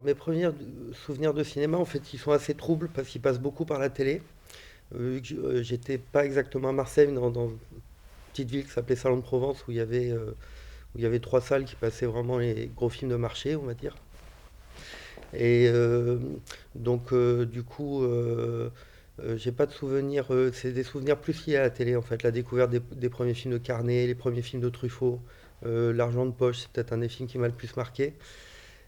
Mes premiers souvenirs de cinéma, en fait, ils sont assez troubles parce qu'ils passent beaucoup par la télé. J'étais pas exactement à Marseille, mais dans une petite ville qui s'appelait Salon de Provence, où il y avait trois salles qui passaient vraiment les gros films de marché, on va dire. Et du coup, j'ai pas de souvenirs. C'est des souvenirs plus liés à la télé, en fait. La découverte des premiers films de Carnet, les premiers films de Truffaut, L'argent de poche, c'est peut-être un des films qui m'a le plus marqué.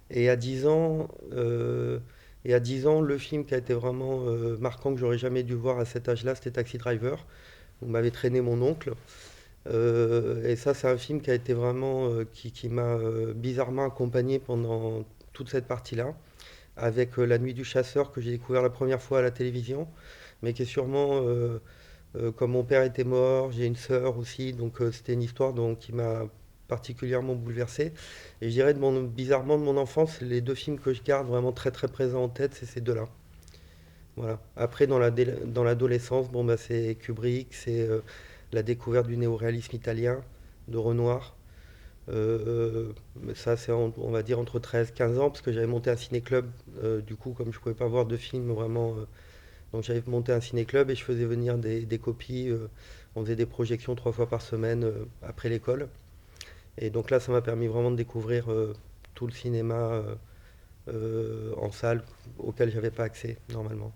Et à 10 ans, euh, et à 10 ans, le film qui a été vraiment marquant que j'aurais jamais dû voir à cet âge-là, c'était Taxi Driver. On m'avait traîné mon oncle. Et ça, c'est un film qui a été vraiment, qui m'a bizarrement accompagné pendant toute cette partie-là, avec La Nuit du Chasseur que j'ai découvert la première fois à la télévision, mais qui est sûrement, comme mon père était mort, j'ai une sœur aussi, donc c'était une histoire qui m'a particulièrement bouleversé. Et je dirais bizarrement de mon enfance, les deux films que je garde vraiment très très présents en tête, c'est ces deux-là. Voilà. Après, dans l'adolescence, bon, bah, c'est Kubrick, c'est la découverte du néoréalisme italien, de Renoir. Ça, c'est, on va dire, entre 13 et 15 ans, parce que j'avais monté un ciné-club. Du coup, comme je pouvais pas voir de films vraiment, donc j'avais monté un ciné-club et je faisais venir des copies. On faisait des projections 3 fois par semaine après l'école. Et donc là, ça m'a permis vraiment de découvrir tout le cinéma en salle auquel j'avais pas accès normalement.